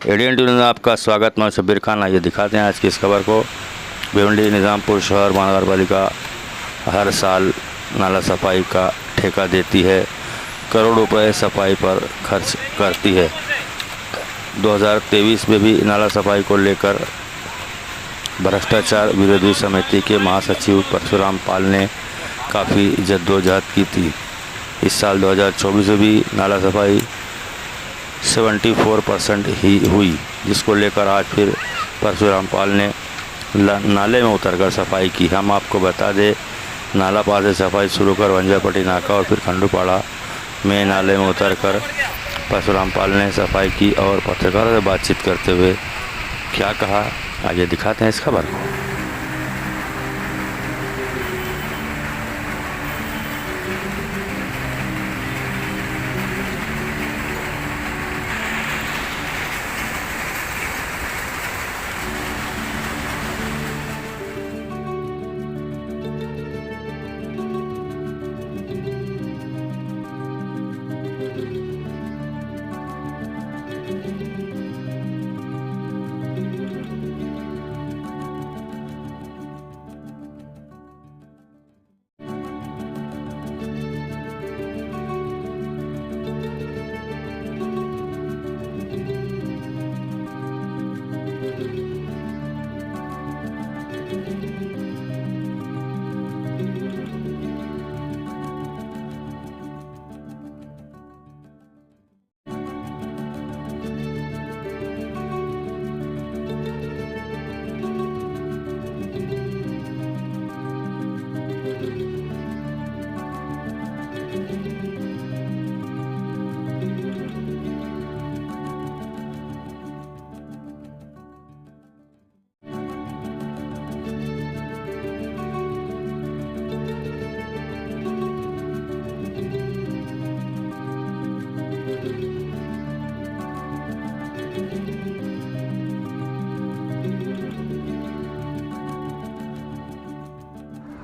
एडियन news में आपका स्वागत। मैं शब्बीर खान। आइए दिखाते हैं आज की इस खबर को। भिवंडी निज़ामपुर शहर महानगर पालिका हर साल नाला सफाई का ठेका देती है, करोड़ रुपए सफाई पर खर्च करती है। 2023 में भी नाला सफाई को लेकर भ्रष्टाचार विरोधी समिति के महासचिव परशुराम पाल ने काफ़ी जद्दोजहद की थी। इस साल 2024 में भी नाला सफाई 74% ही हुई, जिसको लेकर आज फिर परशुराम पाल ने नाले में उतरकर सफाई की। हम आपको बता दें, नाला पार से सफाई शुरू कर वंजापट्टी नाका और फिर खंडूपाड़ा में नाले में उतरकर परशुराम पाल ने सफाई की और पत्रकारों से बातचीत करते हुए क्या कहा, आइए दिखाते हैं इस खबर को।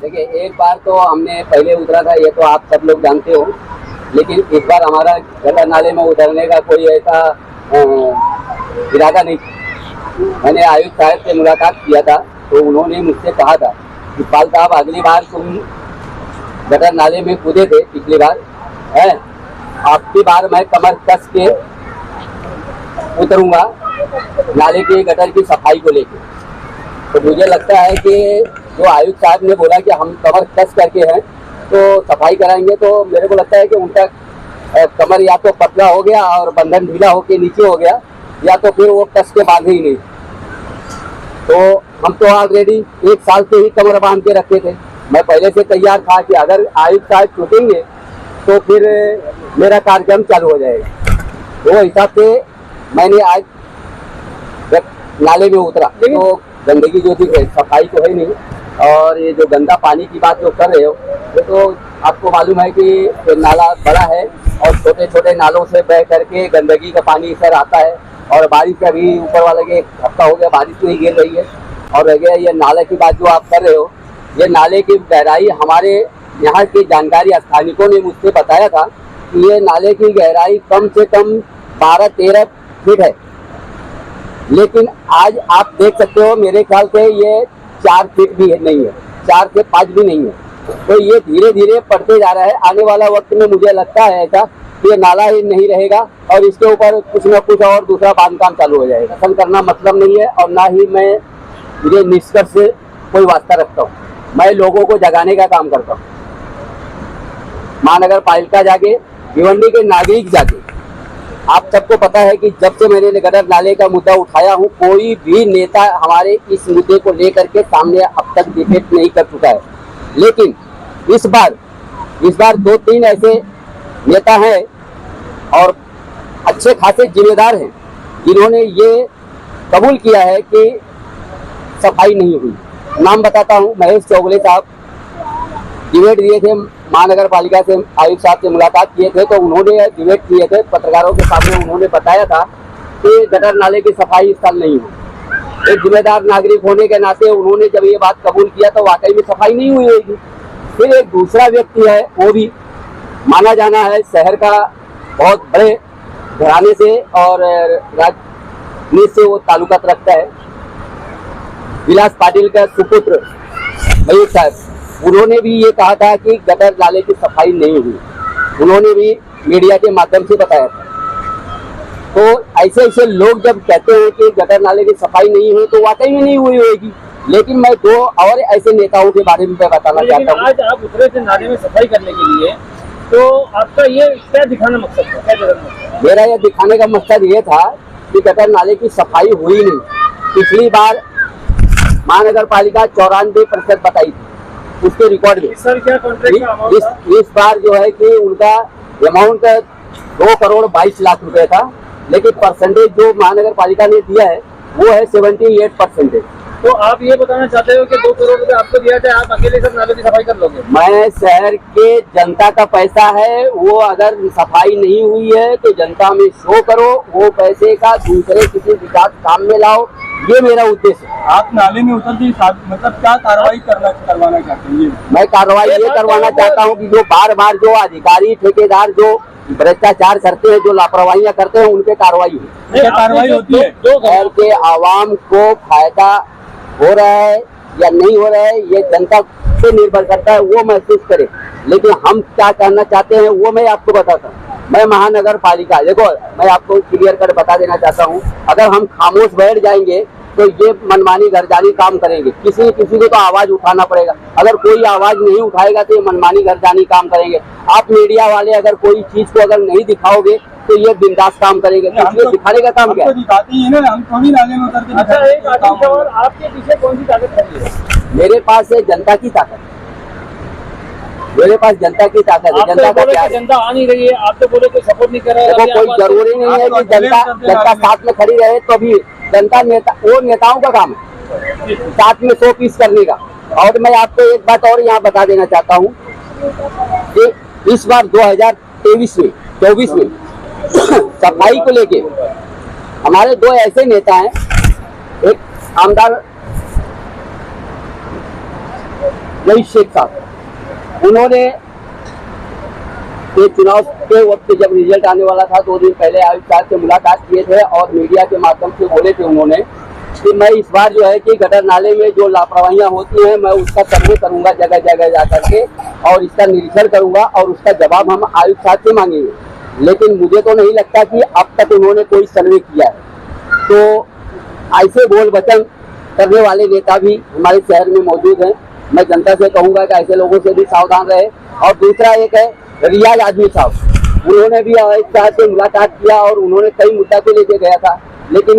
देखिए, एक बार तो हमने पहले उतरा था, ये तो आप सब लोग जानते हो, लेकिन इस बार हमारा गटर नाले में उतरने का कोई ऐसा इरादा नहीं। मैंने आयुक्त साहब से मुलाकात किया था, तो उन्होंने मुझसे कहा था कि पाल साहब, अगली बार तुम गटर नाले में कूदे थे पिछली बार, है, आपकी बार मैं कमर कस के उतरूंगा नाले के गटर की सफाई को लेकर। तो मुझे लगता है कि जो आयुक्त साहब ने बोला कि हम कमर कस करके हैं तो सफाई कराएंगे, तो मेरे को लगता है कि उनका कमर या तो पतला हो गया और बंधन ढीला होके नीचे हो गया, या तो फिर वो कस के बांधे ही नहीं। तो हम तो ऑलरेडी 1 साल से ही कमर बांध के रखे थे। मैं पहले से तैयार था कि अगर आयुक्त साहब छूटेंगे तो फिर मेरा कार्यक्रम चालू हो जाएगा। वो हिसाब से मैंने आज नाले में उतरा, तो गंदगी जो थी सफाई तो है नहीं, और ये जो गंदा पानी की बात जो कर रहे हो, ये तो आपको मालूम है कि नाला बड़ा है और छोटे छोटे नालों से बह करके गंदगी का पानी इधर आता है। और बारिश का भी ऊपर वाला के 1 हफ्ता हो गया बारिश नहीं गिर रही है। और रह गया ये नाले की बात जो आप कर रहे हो, ये नाले की गहराई हमारे यहाँ के जानकारी स्थानिकों ने मुझसे बताया था कि ये नाले की गहराई कम से कम 12-13 फीट है, लेकिन आज आप देख सकते हो मेरे ख्याल से ये 4 फीट भी नहीं है, 4 से 5 भी नहीं है। तो ये धीरे धीरे बढ़ते जा रहा है। आने वाला वक्त में मुझे लगता है ऐसा कि ये नाला ही नहीं रहेगा और इसके ऊपर कुछ न कुछ और दूसरा बांधकाम चालू हो जाएगा। पसंद करना मतलब नहीं है, और ना ही मैं ये निष्कर्ष से कोई वास्ता रखता हूँ। मैं लोगों को जगाने का काम करता हूँ। महानगर पालिका जाके, भिवंडी के नागरिक जाके, आप सबको पता है कि जब से मैंने गटर नाले का मुद्दा उठाया हूँ, कोई भी नेता हमारे इस मुद्दे को लेकर के सामने अब तक डिबेट नहीं कर चुका है। लेकिन इस बार 2-3 ऐसे नेता हैं और अच्छे खासे जिम्मेदार हैं जिन्होंने ये कबूल किया है कि सफाई नहीं हुई। नाम बताता हूँ, महेश चौगले साहब डिबेट दिए थे महानगर पालिका से, आयुक्त साहब से मुलाकात किए थे, तो उन्होंने डिबेट किए थे पत्रकारों के सामने। उन्होंने बताया था कि गटर नाले की सफाई इस साल नहीं हुई। एक जिम्मेदार नागरिक होने के नाते उन्होंने जब ये बात कबूल किया तो वाकई में सफाई नहीं हुई होगी। फिर एक दूसरा व्यक्ति है, वो भी माना जाना है शहर का बहुत बड़े घराने से और नीच से वो ताल्लुकात रखता है। विलास पाटिल का सुपुत्र मयूर साहब, उन्होंने भी ये कहा था कि गटर नाले की सफाई नहीं हुई, उन्होंने भी मीडिया के माध्यम से बताया था। तो ऐसे ऐसे लोग जब कहते हैं कि गटर नाले की सफाई नहीं हुई तो वाकई में नहीं हुई होगी। लेकिन मैं दो और ऐसे नेताओं के बारे में बताना चाहता हूँ। आज आप उतरे थे नाले में सफाई करने के लिए, तो आपका ये क्या दिखाना मकसद था, क्या जरूरत था? मेरा यह दिखाने का मकसद ये था कि गटर नाले की सफाई हुई नहीं। पिछली बार महानगर पालिका 94% बताई थी उसके रिकॉर्ड में। सर क्या कॉन्ट्रैक्ट का अमाउंट था? इस बार जो है कि उनका अमाउंट 2,22,00,000 रुपए था, लेकिन परसेंटेज जो महानगर पालिका ने दिया है वो है 78%। तो आप ये बताना चाहते हो कि 2 करोड़ रुपए आपको दिया जाए, आप अकेले सब नाले की सफाई कर लोगे? मैं शहर के जनता का पैसा है, वो अगर सफाई नहीं हुई है तो जनता में शो करो, वो पैसे का दूसरे किसी विकास काम में लाओ, ये मेरा उद्देश्य है। आप नाले में उतर के मतलब क्या कार्रवाई करवाना चाहते हैं? मैं कार्रवाई ये करवाना चाहता हूँ कि जो बार बार जो अधिकारी ठेकेदार जो भ्रष्टाचार करते हैं, जो लापरवाहियां करते हैं, उन पे कार्रवाई हो। कार्रवाई होती है शहर के आवाम को फायदा हो रहा है या नहीं हो रहा है ये जनता पे निर्भर करता है, वो महसूस करे। लेकिन हम क्या करना चाहते हैं वो मैं आपको बताता हूँ। मैं महानगर पालिका, देखो मैं आपको क्लियर कर बता देना चाहता हूँ, अगर हम खामोश बैठ जाएंगे तो ये मनमानी घरजानी काम करेंगे। किसी किसी को तो आवाज उठाना पड़ेगा, अगर कोई आवाज नहीं उठाएगा तो ये मनमानी घरजानी काम करेंगे। आप मीडिया वाले अगर कोई चीज को अगर नहीं दिखाओगे तो ये बिंदास काम करेंगे। तो दिखाने का काम क्या है? दिखाती है ना, हम थोड़ी नाले में उतर के। अच्छा, एक आखिरी सवाल, आपके पीछे कौन सी ताकत है? मेरे पास है जनता की ताकत, मेरे पास जनता की ताकत है। जनता का प्यार, जनता आ नहीं रही है, आप तो बोले कोई सपोर्ट नहीं कर रहा है। देखो कोई जरूरी नहीं है कि जनता साथ में खड़ी रहे, तो भी जनता नेता वो नेताओं का काम है साथ में 100 पीस करने का। और मैं आपको एक बात और यहाँ बता देना चाहता हूँ कि इस बार 2024 में सफाई को लेके हमारे दो ऐसे नेता हैं, एक आमदार रईस शेख साहब, उन्होंने ये चुनाव के वक्त जब रिजल्ट आने वाला था 2 दिन पहले आयुक्त साहब से मुलाकात किए थे और मीडिया के माध्यम से बोले थे उन्होंने कि मैं इस बार जो है कि गटर नाले में जो लापरवाहियां होती हैं मैं उसका सर्वे करूंगा जगह जगह जा करके, और इसका निरीक्षण करूंगा और उसका जवाब हम आयुक्त साहब से मांगेंगे। लेकिन मुझे तो नहीं लगता कि अब तक उन्होंने कोई सर्वे किया है। तो ऐसे बोल वचन करने वाले नेता भी हमारे शहर में मौजूद हैं। मैं जनता से कहूंगा कि ऐसे लोगों से भी सावधान रहे। और दूसरा एक है रियाज आजमी साहब, उन्होंने भी आयुक्त साहब से मुलाकात किया और उन्होंने कई मुद्दा को लेके गया था, लेकिन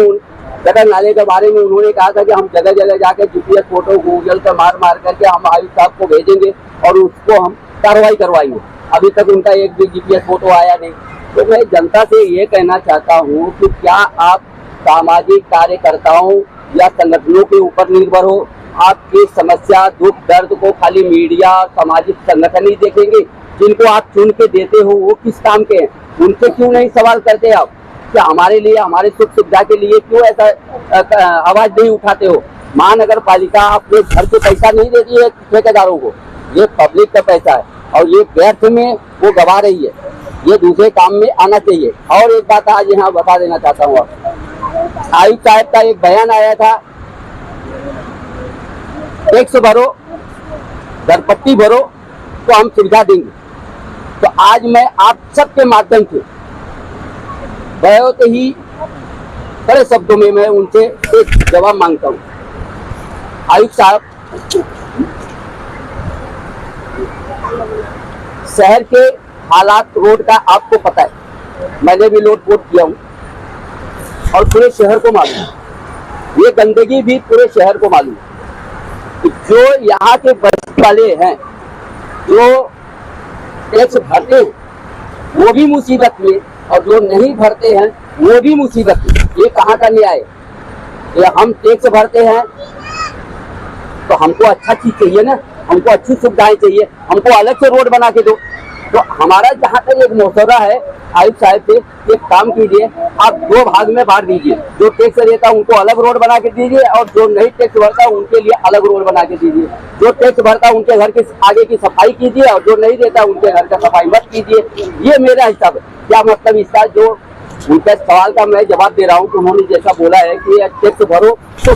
गटर नाले के बारे में उन्होंने कहा था कि हम जगह जगह जाकर GPS फोटो गूगल पे मार मार करके हम आयुक्त साहब को भेजेंगे और उसको हम कार्रवाई करवाएंगे। अभी तक उनका एक भी GPS फोटो आया नहीं। तो मैं जनता से ये कहना चाहता हूँ कि क्या आप सामाजिक कार्यकर्ताओं या संगठनों के ऊपर निर्भर हो? आपकी समस्या दुख दर्द को खाली मीडिया सामाजिक संगठन ही देखेंगे? जिनको आप चुन के देते हो वो किस काम के हैं? उनसे क्यों नहीं सवाल करते आप कि हमारे लिए, हमारे सुख सुविधा के लिए क्यों ऐसा आवाज नहीं उठाते हो? महानगर पालिका अपने घर से पैसा नहीं देती है ठेकेदारों को, ये पब्लिक का पैसा है और ये व्यर्थ में वो गवा रही है, ये दूसरे काम में आना चाहिए। और एक बात आज यहाँ बता देना चाहता हूँ, आयुक्त साहब का एक बयान आया था, टैक्स भरो, घरपट्टी भरो तो हम सुविधा देंगे। तो आज मैं आप सबके माध्यम से बहुत ही बड़े शब्दों में मैं उनसे एक जवाब मांगता हूँ। आयुक्त साहब, शहर के हालात रोड का आपको पता है, मैंने भी लोड पोट किया हूँ और पूरे शहर को मालूम है। ये गंदगी भी पूरे शहर को मालूम है। जो यहाँ के बस्ती वाले हैं जो टैक्स भरते हैं वो भी मुसीबत में, और जो नहीं भरते हैं वो भी मुसीबत में। ये कहाँ का न्याय है? ये हम टैक्स भरते हैं तो हमको अच्छा चीज चाहिए ना, हमको अच्छी सुविधाएं चाहिए, हमको अलग से रोड बना के दो। तो हमारा जहाँ तक एक मशवरा है आयुक्त साहब से, एक काम कीजिए, आप 2 भाग में बांट दीजिए। जो टैक्स देता है उनको अलग रोड बना के दीजिए और जो नहीं टैक्स भरता उनके लिए अलग रोड बना के दीजिए। जो टैक्स भरता उनके घर के आगे की सफाई कीजिए और जो नहीं देता उनके घर का सफाई मत कीजिए। ये मेरा हिसाब है। क्या मतलब इसका? जो उनका सवाल का मैं जवाब दे रहा हूँ कि उन्होंने जैसा बोला है कि टैक्स भरो तो